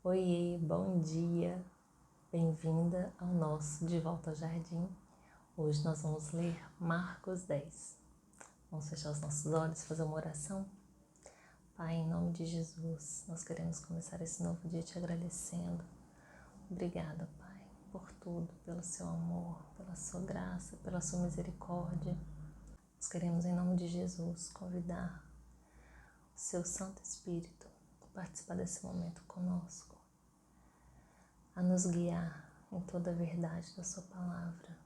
Oiê, bom dia, bem-vinda ao nosso De Volta ao Jardim. Hoje nós vamos ler Marcos 10. Vamos fechar os nossos olhos, fazer uma oração. Pai, em nome de Jesus, nós queremos começar esse novo dia te agradecendo. Obrigada, Pai, por tudo, pelo seu amor, pela sua graça, pela sua misericórdia. Nós queremos, em nome de Jesus, convidar o seu Santo Espírito a participar desse momento conosco, a nos guiar em toda a verdade da sua palavra.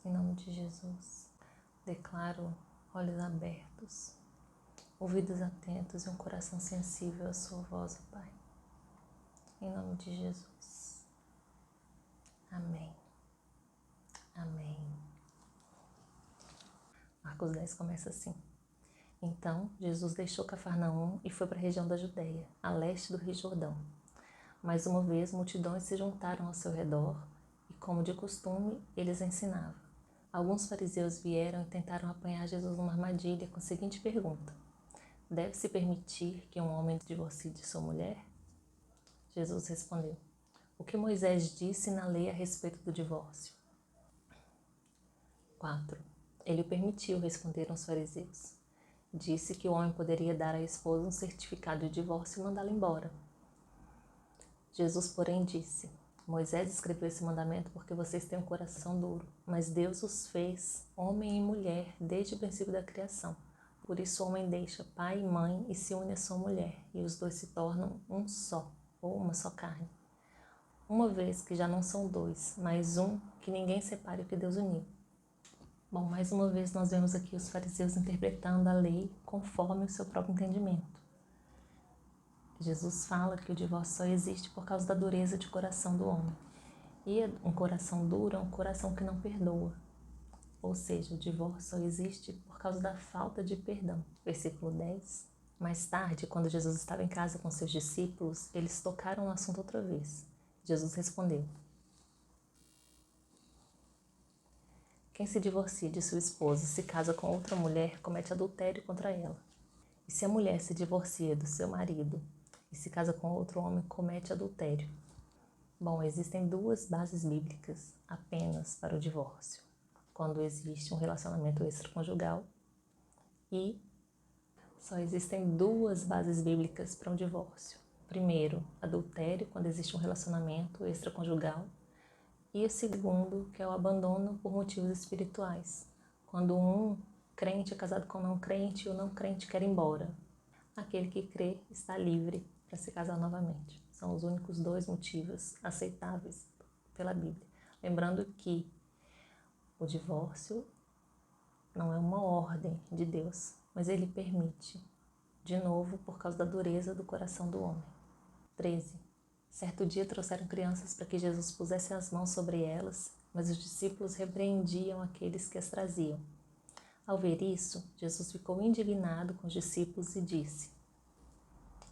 Em nome de Jesus, declaro olhos abertos, ouvidos atentos e um coração sensível à sua voz, Pai. Em nome de Jesus. Amém. Amém. Marcos 10 começa assim. Então, Jesus deixou Cafarnaum e foi para a região da Judéia, a leste do Rio Jordão. Mais uma vez, multidões se juntaram ao seu redor e, como de costume, eles ensinavam. Alguns fariseus vieram e tentaram apanhar Jesus numa armadilha com a seguinte pergunta: deve-se permitir que um homem divorcie de sua mulher? Jesus respondeu: o que Moisés disse na lei a respeito do divórcio? 4. Ele o permitiu, responderam os fariseus. Disse que o homem poderia dar à esposa um certificado de divórcio e mandá-la embora. Jesus, porém, disse: Moisés escreveu esse mandamento porque vocês têm um coração duro, mas Deus os fez homem e mulher desde o princípio da criação. Por isso o homem deixa pai e mãe e se une à sua mulher, e os dois se tornam um só, ou uma só carne. Uma vez que já não são dois, mas um, que ninguém separe o que Deus uniu. Bom, mais uma vez nós vemos aqui os fariseus interpretando a lei conforme o seu próprio entendimento. Jesus fala que o divórcio só existe por causa da dureza de coração do homem. E um coração duro é um coração que não perdoa. Ou seja, o divórcio só existe por causa da falta de perdão. Versículo 10. Mais tarde, quando Jesus estava em casa com seus discípulos, eles tocaram no assunto outra vez. Jesus respondeu: quem se divorcia de sua esposa e se casa com outra mulher comete adultério contra ela. E se a mulher se divorcia do seu marido e se casa com outro homem, comete adultério. Bom, existem duas bases bíblicas apenas para o divórcio. Quando existe um relacionamento extraconjugal, e só existem duas bases bíblicas para um divórcio. Primeiro, adultério, quando existe um relacionamento extraconjugal, e o segundo, que é o abandono por motivos espirituais, quando um crente é casado com um não crente e o não crente quer ir embora. Aquele que crê está livre para se casar novamente. São os únicos dois motivos aceitáveis pela Bíblia. Lembrando que o divórcio não é uma ordem de Deus, mas ele permite, de novo, por causa da dureza do coração do homem. 13. Certo dia trouxeram crianças para que Jesus pusesse as mãos sobre elas, mas os discípulos repreendiam aqueles que as traziam. Ao ver isso, Jesus ficou indignado com os discípulos e disse: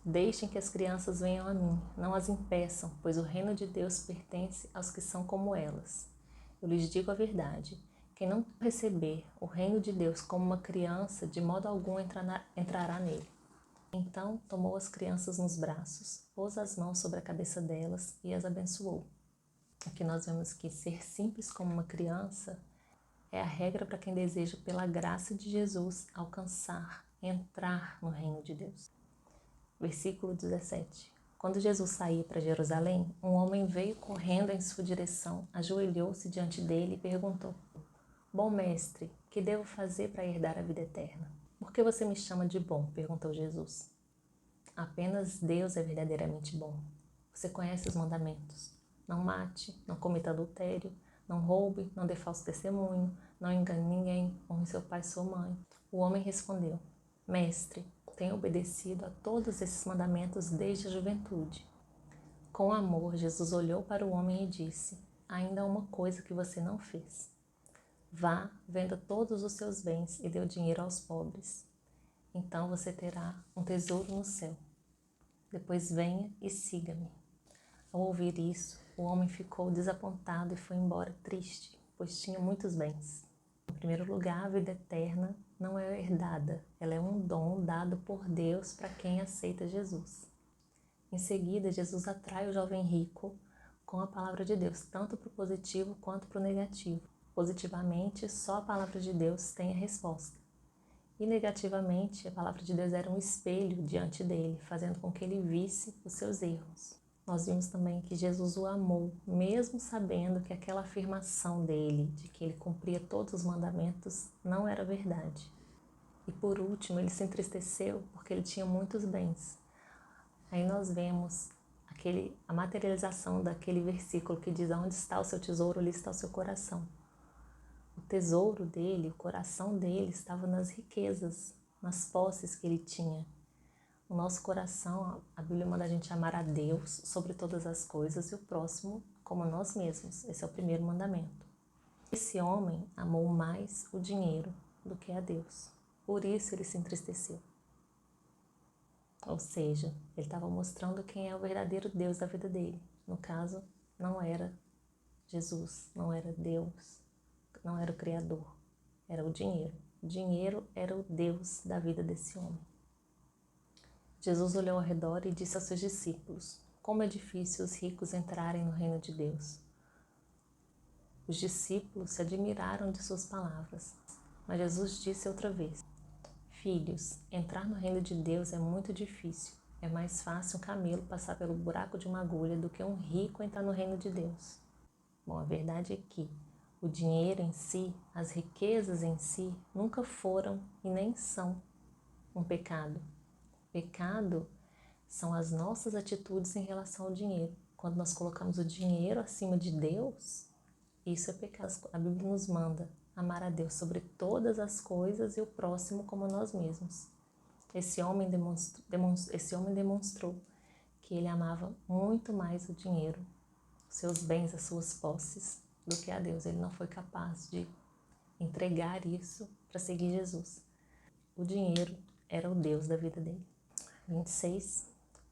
deixem que as crianças venham a mim, não as impeçam, pois o reino de Deus pertence aos que são como elas. Eu lhes digo a verdade: quem não receber o reino de Deus como uma criança, de modo algum entrará nele. Então tomou as crianças nos braços, pôs as mãos sobre a cabeça delas e as abençoou. Aqui nós vemos que ser simples como uma criança é a regra para quem deseja, pela graça de Jesus, alcançar, entrar no reino de Deus. Versículo 17. Quando Jesus saía para Jerusalém, um homem veio correndo em sua direção, ajoelhou-se diante dele e perguntou: bom mestre, que devo fazer para herdar a vida eterna? Por que você me chama de bom? Perguntou Jesus. Apenas Deus é verdadeiramente bom. Você conhece os mandamentos: não mate, não cometa adultério, não roube, não dê falso testemunho, não engane ninguém, honre seu pai e sua mãe. O homem respondeu: mestre, tenho obedecido a todos esses mandamentos desde a juventude. Com amor, Jesus olhou para o homem e disse: ainda há uma coisa que você não fez. Vá, venda todos os seus bens e dê o dinheiro aos pobres. Então você terá um tesouro no céu. Depois venha e siga-me. Ao ouvir isso, o homem ficou desapontado e foi embora triste, pois tinha muitos bens. Em primeiro lugar, a vida eterna não é herdada, ela é um dom dado por Deus para quem aceita Jesus. Em seguida, Jesus atrai o jovem rico com a palavra de Deus, tanto para o positivo quanto para o negativo. Positivamente, só a palavra de Deus tem a resposta. E negativamente, a palavra de Deus era um espelho diante dele, fazendo com que ele visse os seus erros. Nós vimos também que Jesus o amou, mesmo sabendo que aquela afirmação dele, de que ele cumpria todos os mandamentos, não era verdade. E por último, ele se entristeceu porque ele tinha muitos bens. Aí nós vemos a materialização daquele versículo que diz: onde está o seu tesouro, ali está o seu coração. O tesouro dele, o coração dele estava nas riquezas, nas posses que ele tinha. O nosso coração, a Bíblia manda a gente amar a Deus sobre todas as coisas e o próximo como nós mesmos. Esse é o primeiro mandamento. Esse homem amou mais o dinheiro do que a Deus. Por isso ele se entristeceu. Ou seja, ele estava mostrando quem é o verdadeiro Deus da vida dele. No caso, não era Jesus, não era Deus, não era o Criador, era o dinheiro. O dinheiro era o Deus da vida desse homem. Jesus olhou ao redor e disse aos seus discípulos: como é difícil os ricos entrarem no reino de Deus. Os discípulos se admiraram de suas palavras, mas Jesus disse outra vez: filhos, entrar no reino de Deus é muito difícil. É mais fácil um camelo passar pelo buraco de uma agulha do que um rico entrar no reino de Deus. Bom, a verdade é que o dinheiro em si, as riquezas em si, nunca foram e nem são um pecado. Pecado são as nossas atitudes em relação ao dinheiro. Quando nós colocamos o dinheiro acima de Deus, isso é pecado. A Bíblia nos manda amar a Deus sobre todas as coisas e o próximo como nós mesmos. Esse homem demonstrou que ele amava muito mais o dinheiro, seus bens, as suas posses, do que a Deus. Ele não foi capaz de entregar isso para seguir Jesus. O dinheiro era o Deus da vida dele. 26.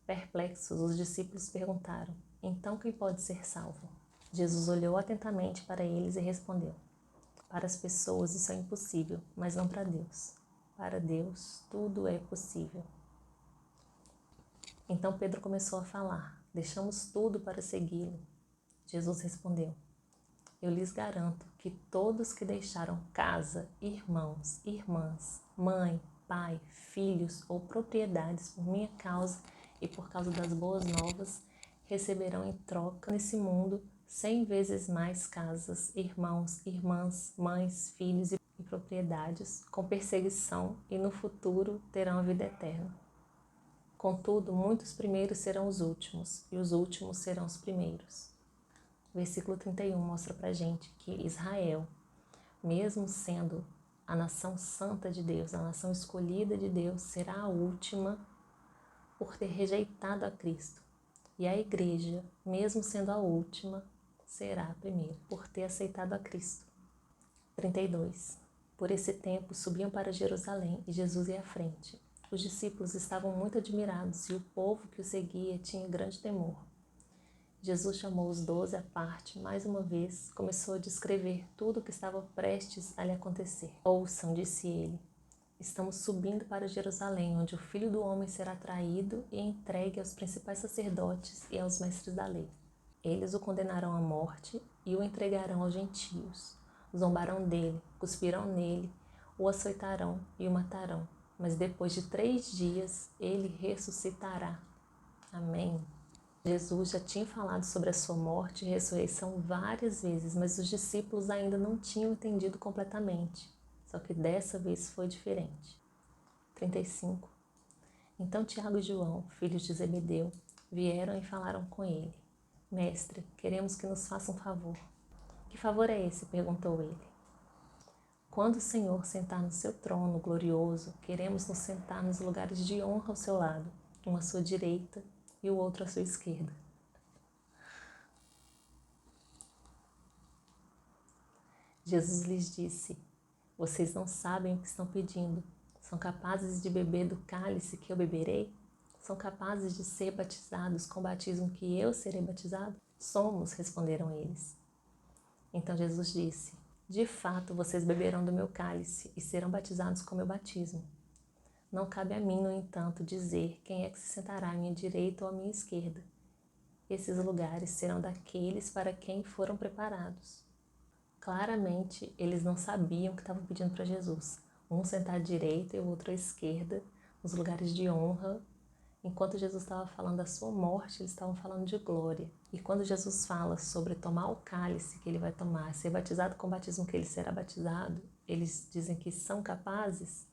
Perplexos, os discípulos perguntaram: então quem pode ser salvo? Jesus olhou atentamente para eles e respondeu: para as pessoas isso é impossível, mas não para Deus. Para Deus tudo é possível. Então Pedro começou a falar: deixamos tudo para segui-lo. Jesus respondeu: eu lhes garanto que todos que deixaram casa, irmãos, irmãs, mãe, pai, filhos ou propriedades por minha causa e por causa das boas novas, receberão em troca nesse mundo 100 vezes mais casas, irmãos, irmãs, mães, filhos e propriedades, com perseguição, e no futuro terão a vida eterna. Contudo, muitos primeiros serão os últimos, e os últimos serão os primeiros. O versículo 31 mostra pra gente que Israel, mesmo sendo a nação santa de Deus, a nação escolhida de Deus, será a última por ter rejeitado a Cristo. E a igreja, mesmo sendo a última, será a primeira por ter aceitado a Cristo. 32. Por esse tempo subiam para Jerusalém e Jesus ia à frente. Os discípulos estavam muito admirados e o povo que o seguia tinha grande temor. Jesus chamou os 12 à parte, mais uma vez, começou a descrever tudo o que estava prestes a lhe acontecer. Ouçam, disse ele, estamos subindo para Jerusalém, onde o Filho do Homem será traído e entregue aos principais sacerdotes e aos mestres da lei. Eles o condenarão à morte e o entregarão aos gentios. Zombarão dele, cuspirão nele, o açoitarão e o matarão. Mas depois de 3 dias, ele ressuscitará. Amém. Jesus já tinha falado sobre a sua morte e ressurreição várias vezes, mas os discípulos ainda não tinham entendido completamente. Só que dessa vez foi diferente. 35. Então Tiago e João, filhos de Zebedeu, vieram e falaram com ele. Mestre, queremos que nos faça um favor. Que favor é esse? Perguntou ele. Quando o Senhor sentar no seu trono glorioso, queremos nos sentar nos lugares de honra ao seu lado, um à sua direita e o outro à sua esquerda. Jesus lhes disse: vocês não sabem o que estão pedindo. São capazes de beber do cálice que eu beberei? São capazes de ser batizados com o batismo que eu serei batizado? Somos, responderam eles. Então Jesus disse: de fato, vocês beberão do meu cálice e serão batizados com o meu batismo. Não cabe a mim, no entanto, dizer quem é que se sentará à minha direita ou à minha esquerda. Esses lugares serão daqueles para quem foram preparados. Claramente, eles não sabiam o que estavam pedindo para Jesus. Um sentar à direita e o outro à esquerda, nos lugares de honra. Enquanto Jesus estava falando da sua morte, eles estavam falando de glória. E quando Jesus fala sobre tomar o cálice que ele vai tomar, ser batizado com o batismo que ele será batizado, eles dizem que são capazes.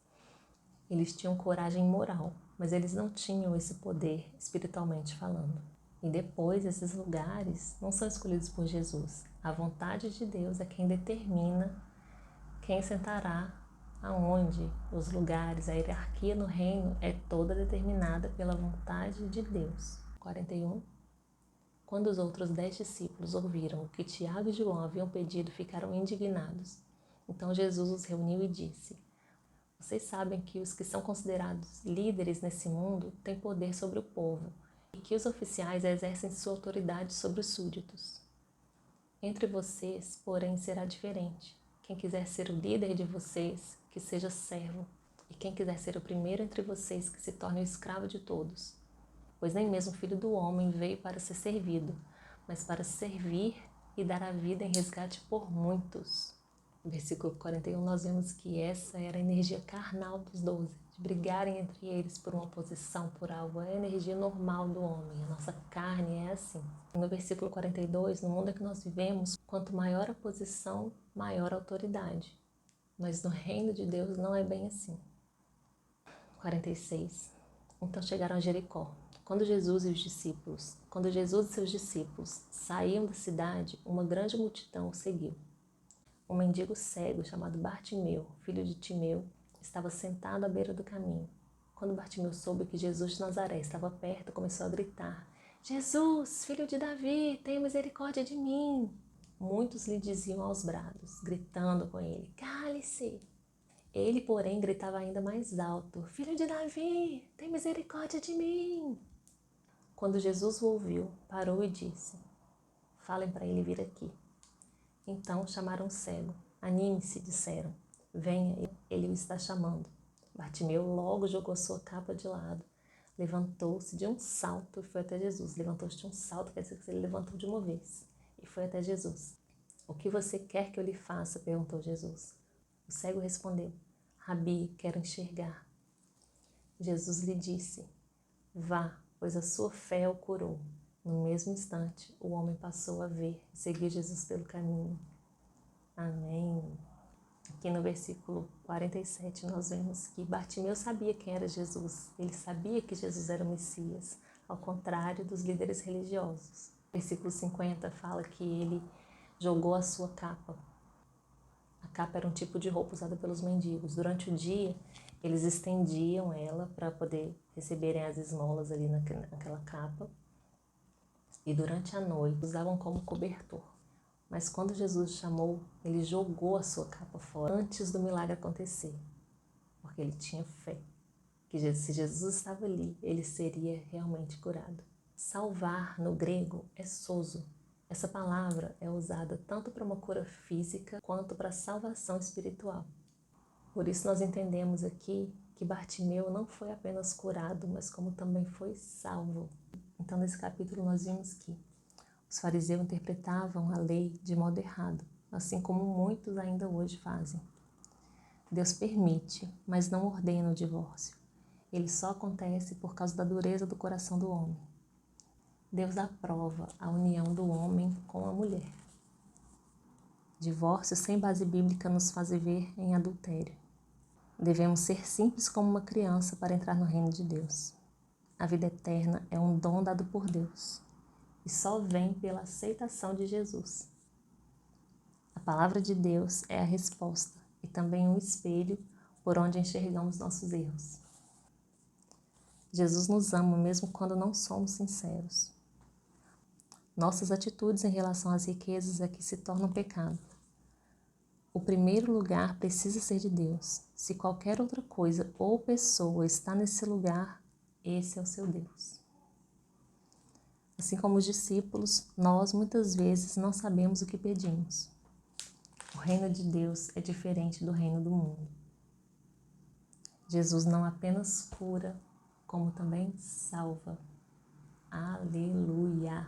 Eles tinham coragem moral, mas eles não tinham esse poder espiritualmente falando. E depois, esses lugares não são escolhidos por Jesus. A vontade de Deus é quem determina quem sentará aonde. Os lugares, a hierarquia no reino é toda determinada pela vontade de Deus. 41. Quando os outros 10 discípulos ouviram o que Tiago e João haviam pedido, ficaram indignados. Então Jesus os reuniu e disse: Vocês sabem que os que são considerados líderes nesse mundo têm poder sobre o povo e que os oficiais exercem sua autoridade sobre os súditos. Entre vocês, porém, será diferente. Quem quiser ser o líder de vocês, que seja servo, e quem quiser ser o primeiro entre vocês, que se torne o escravo de todos. Pois nem mesmo o Filho do Homem veio para ser servido, mas para servir e dar a vida em resgate por muitos. No versículo 41, nós vemos que essa era a energia carnal dos 12, de brigarem entre eles por uma posição, por algo. É a energia normal do homem, a nossa carne é assim. No versículo 42, no mundo em que nós vivemos, quanto maior a posição, maior a autoridade. Mas no reino de Deus não é bem assim. 46. Então chegaram a Jericó. Quando Jesus e seus discípulos saíam da cidade, uma grande multidão o seguiu. Um mendigo cego chamado Bartimeu, filho de Timeu, estava sentado à beira do caminho. Quando Bartimeu soube que Jesus de Nazaré estava perto, começou a gritar: Jesus, filho de Davi, tenha misericórdia de mim! Muitos lhe diziam aos brados, gritando com ele: Cale-se! Ele, porém, gritava ainda mais alto: Filho de Davi, tem misericórdia de mim! Quando Jesus o ouviu, parou e disse: Falem para ele vir aqui. Então chamaram o cego. Anime-se, disseram. Venha, ele o está chamando. Bartimeu logo jogou sua capa de lado, levantou-se de um salto e foi até Jesus. Levantou-se de um salto, quer dizer que ele levantou de uma vez e foi até Jesus. O que você quer que eu lhe faça? Perguntou Jesus. O cego respondeu: Rabi, quero enxergar. Jesus lhe disse: Vá, pois a sua fé o curou. No mesmo instante, o homem passou a ver e seguiu Jesus pelo caminho. Amém. Aqui no versículo 47, nós vemos que Bartimeu sabia quem era Jesus. Ele sabia que Jesus era o Messias, ao contrário dos líderes religiosos. Versículo 50 fala que ele jogou a sua capa. A capa era um tipo de roupa usada pelos mendigos. Durante o dia, eles estendiam ela para poder receberem as esmolas ali naquela capa. E durante a noite, usavam como cobertor. Mas quando Jesus chamou, ele jogou a sua capa fora antes do milagre acontecer. Porque ele tinha fé que se Jesus estava ali, ele seria realmente curado. Salvar, no grego, é sozo. Essa palavra é usada tanto para uma cura física quanto para salvação espiritual. Por isso nós entendemos aqui que Bartimeu não foi apenas curado, mas como também foi salvo. Então nesse capítulo nós vimos que os fariseus interpretavam a lei de modo errado, assim como muitos ainda hoje fazem. Deus permite, mas não ordena o divórcio. Ele só acontece por causa da dureza do coração do homem. Deus aprova a união do homem com a mulher. Divórcio sem base bíblica nos faz viver em adultério. Devemos ser simples como uma criança para entrar no reino de Deus. A vida eterna é um dom dado por Deus e só vem pela aceitação de Jesus. A palavra de Deus é a resposta e também um espelho por onde enxergamos nossos erros. Jesus nos ama mesmo quando não somos sinceros. Nossas atitudes em relação às riquezas é que se tornam pecado. O primeiro lugar precisa ser de Deus. Se qualquer outra coisa ou pessoa está nesse lugar, esse é o seu Deus. Assim como os discípulos, nós muitas vezes não sabemos o que pedimos. O reino de Deus é diferente do reino do mundo. Jesus não apenas cura, como também salva. Aleluia!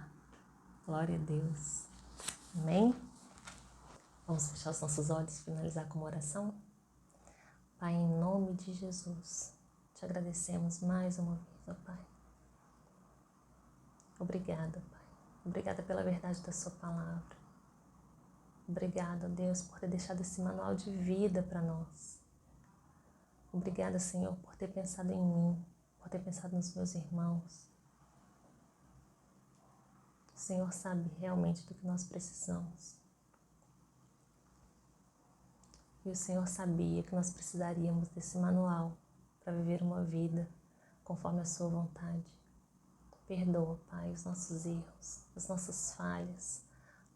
Glória a Deus. Amém? Vamos fechar os nossos olhos e finalizar com uma oração? Pai, em nome de Jesus, te agradecemos mais uma vez, ó Pai. Obrigada, Pai. Obrigada pela verdade da sua palavra. Obrigada, Deus, por ter deixado esse manual de vida para nós. Obrigada, Senhor, por ter pensado em mim, por ter pensado nos meus irmãos. O Senhor sabe realmente do que nós precisamos. E o Senhor sabia que nós precisaríamos desse manual para viver uma vida conforme a sua vontade. Perdoa, Pai, os nossos erros, as nossas falhas,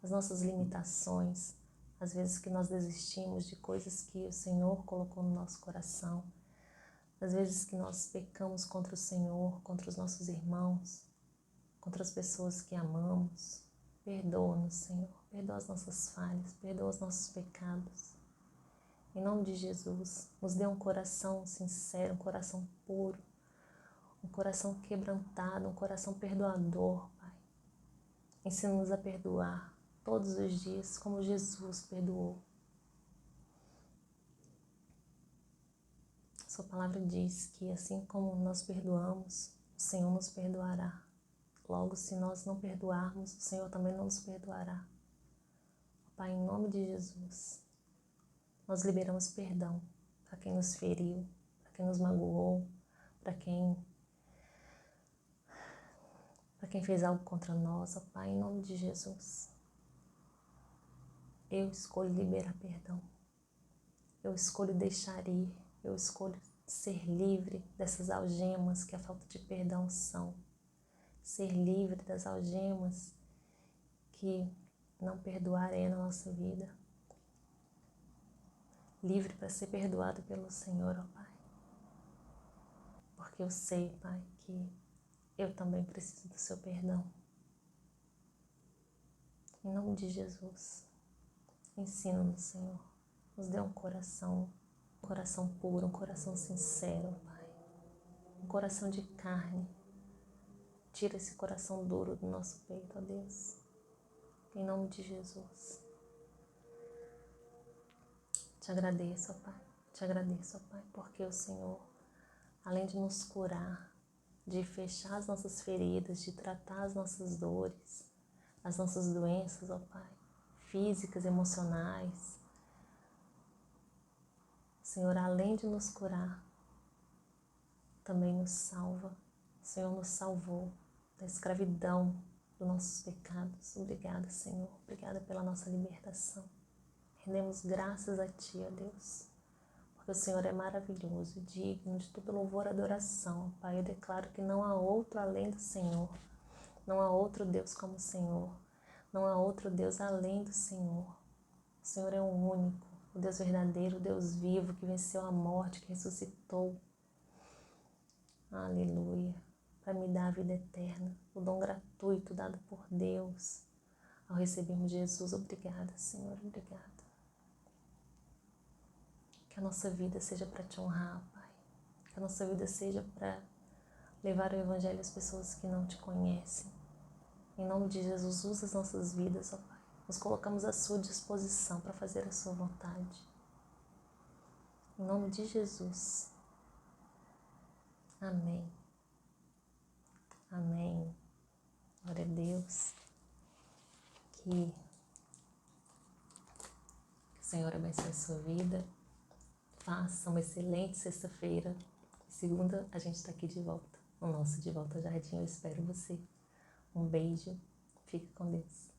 as nossas limitações, as vezes que nós desistimos de coisas que o Senhor colocou no nosso coração, as vezes que nós pecamos contra o Senhor, contra os nossos irmãos, contra as pessoas que amamos. Perdoa-nos, Senhor, perdoa as nossas falhas, perdoa os nossos pecados. Em nome de Jesus, nos dê um coração sincero, um coração puro, um coração quebrantado, um coração perdoador, Pai. Ensina-nos a perdoar todos os dias, como Jesus perdoou. Sua palavra diz que assim como nós perdoamos, o Senhor nos perdoará. Logo, se nós não perdoarmos, o Senhor também não nos perdoará. Pai, em nome de Jesus, nós liberamos perdão para quem nos feriu, para quem nos magoou, para quem fez algo contra nós, ó Pai, em nome de Jesus. Eu escolho liberar perdão. Eu escolho deixar ir. Eu escolho ser livre dessas algemas que a falta de perdão são. Ser livre das algemas que não perdoar é na nossa vida. Livre para ser perdoado pelo Senhor, ó Pai. Porque eu sei, Pai, que eu também preciso do seu perdão. Em nome de Jesus, ensina-nos, Senhor. Nos dê um coração puro, um coração sincero, Pai. Um coração de carne. Tira esse coração duro do nosso peito, ó Deus. Em nome de Jesus. Te agradeço, ó Pai. Te agradeço, ó Pai, porque o Senhor, além de nos curar, de fechar as nossas feridas, de tratar as nossas dores, as nossas doenças, ó Pai, físicas, emocionais. O Senhor, além de nos curar, também nos salva. O Senhor nos salvou da escravidão dos nossos pecados. Obrigada, Senhor. Obrigada pela nossa libertação. Rendemos graças a Ti, ó Deus, porque o Senhor é maravilhoso, digno de todo louvor e adoração. Pai, eu declaro que não há outro além do Senhor. Não há outro Deus como o Senhor. Não há outro Deus além do Senhor. O Senhor é o único, o Deus verdadeiro, o Deus vivo, que venceu a morte, que ressuscitou. Aleluia. Para me dar a vida eterna, o dom gratuito dado por Deus ao recebermos Jesus. Obrigada, Senhor, obrigada. Que a nossa vida seja para Te honrar, Pai. Que a nossa vida seja para levar o Evangelho às pessoas que não Te conhecem. Em nome de Jesus, usa as nossas vidas, ó Pai. Nos colocamos à Sua disposição para fazer a Sua vontade. Em nome de Jesus. Amém. Amém. Glória a Deus. Que o Senhor abençoe a sua vida. Faça uma excelente sexta-feira. Segunda, a gente está aqui de volta. O nosso De Volta ao Jardim. Eu espero você. Um beijo. Fique com Deus.